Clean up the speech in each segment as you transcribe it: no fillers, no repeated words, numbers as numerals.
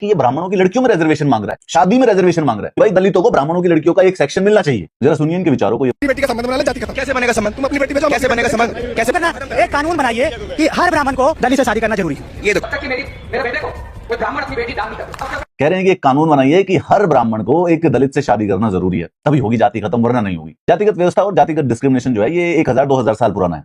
कि ये ब्राह्मणों की लड़कियों में रिजर्वेशन मांग रहा है, शादी में रिजर्वेशन मांग रहा है। भाई दलितों को ब्राह्मणों की लड़कियों का एक सेक्शन मिलना चाहिए। जरा सुनिए इनके विचारों को। बेटी का संबंध बना ले, जाति का कैसे बनेगा संबंध? तुम अपनी बेटी बचाओ, कैसे बनेगा संबंध? कैसे करना? एक कानून बनाइए कि हर ब्राह्मण को दलित से शादी करना जरूरी है। ये देखो मेरे बेटे को कोई ब्राह्मण अपनी बेटी दान नहीं करता। कह रहे हैं कि एक कानून बनाइए कि हर ब्राह्मण को एक दलित से शादी करना जरूरी है, तभी होगी जाति खत्म, वरना नहीं होगी। जातिगत व्यवस्था और जातिगत डिस्क्रिमिनेशन जो है ये 1000-2000 साल पुराना है,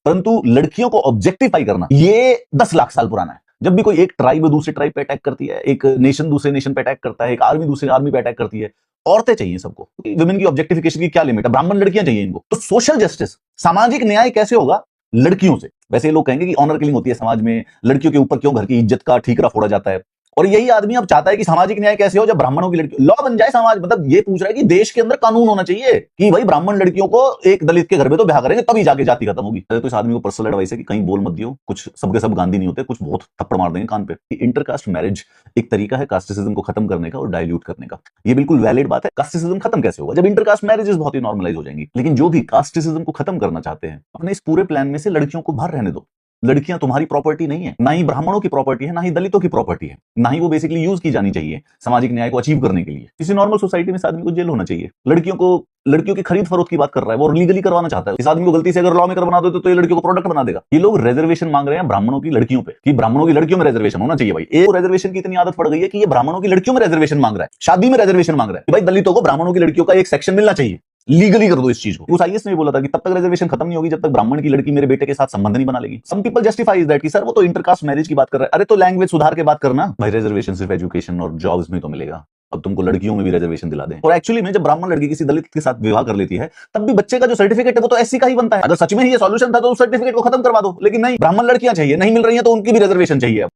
परंतु लड़कियों को ऑब्जेक्टिफाई करना ये 10 लाख साल पुराना है। जब भी कोई एक ट्राइब दूसरे ट्राइब पे अटैक करती है, एक नेशन दूसरे नेशन पे अटैक करता है, एक आर्मी दूसरे आर्मी पे अटैक करती है, औरतें चाहिए सबको। विमेन की ऑब्जेक्टिफिकेशन की क्या लिमिट है? ब्राह्मण लड़कियां चाहिए इनको। तो सोशल जस्टिस, सामाजिक न्याय कैसे होगा? लड़कियों से। वैसे लोग कहेंगे कि ऑनर किलिंग होती है समाज में, लड़कियों के ऊपर क्यों घर की इज्जत का ठीकरा फोड़ा जाता है, और यही आदमी अब चाहता है कि सामाजिक न्याय कैसे हो जब ब्राह्मणों की लड़की लॉ बन जाए समाज। मतलब ये पूछ रहा है कि देश के अंदर कानून होना चाहिए कि भाई ब्राह्मण लड़कियों को एक दलित के घर में तो ब्याह करेंगे तभी जाके जाति खत्म होगी। तो इस आदमी को पर्सनल एडवाइस है कि कहीं बोल मत दियो, कुछ सबके सब गांधी नहीं होते, कुछ बहुत थप्पड़ मार देंगे कान पे। इंटरकास्ट मैरिज एक तरीका है कास्टिसिज्म को खत्म करने का और डाइल्यूट करने का। ये बिल्कुल वैलिड बात है। कास्टिसिज्म खत्म कैसे होगा? जब इंटरकास्ट मैरिजेस बहुत ही नॉर्मलाइज हो जाएंगी। लेकिन जो भी कास्टिसिज्म को खत्म करना चाहते हैं, अपने इस पूरे प्लान में से लड़कियों को बाहर रहने दो। लड़कियां तुम्हारी प्रॉपर्टी नहीं है, ना ही ब्राह्मणों की प्रॉपर्टी है, ना ही दलितों की प्रॉपर्टी है, ना ही वो बेसिकली यूज की जानी चाहिए सामाजिक न्याय को अचीव करने के लिए। किसी नॉर्मल सोसाइटी में इस आदमी को जेल होना चाहिए। लड़कियों की खरीद फरोख्त की बात कर रहा है, वो लीगली करवाना चाहता है। इस आदमी को गलती से अगर लॉ मेकर बना दो तो ये लड़कियों को प्रोडक्ट बना देगा। ये लोग रिजर्वेशन मांग रहे हैं ब्राह्मणों की लड़कियों पे कि ब्राह्मणों की लड़कियों में रिजर्वेशन होना चाहिए। भाई एक रिजर्वेशन की इतनी आदत पड़ गई है कि ये ब्राह्मणों की लड़कियों में रिजर्वेशन मांग रहा है, शादी में रिजर्वेशन मांग रहा है कि भाई दलितों को ब्राह्मणों की लड़कियों का एक सेक्शन मिलना चाहिए। लीगली कर दो इस चीज को। उस आईएएस ने बोला था कि तब तक रिजर्वेशन खत्म नहीं होगी जब तक ब्राह्मण की लड़की मेरे बेटे के साथ संबंध नहीं बना लेगी। सम पीपल जस्टिफाइज दैट कि सर वो तो इंटरकास्ट मैरिज की बात कर रहा है। अरे तो लैंग्वेज सुधार के बात करना भाई। रिजर्वेशन सिर्फ एजुकेशन और जॉब्स में तो मिलेगा, अब तुमको लड़कियों में भी रिजर्वेशन दिला दें। और एक्चुअली में जब ब्राह्मण लड़की किसी दलित के साथ विवाह कर लेती है तब भी बच्चे का जो सर्टिफिकेट है वो तो एससी का ही बनता है। अगर सच में ही ये सॉल्यूशन था तो उस सर्टिफिकेट को खत्म करवा दो, लेकिन नहीं, ब्राह्मण लड़कियां चाहिए, नहीं मिल रही है तो उनकी भी रिजर्वेशन चाहिए।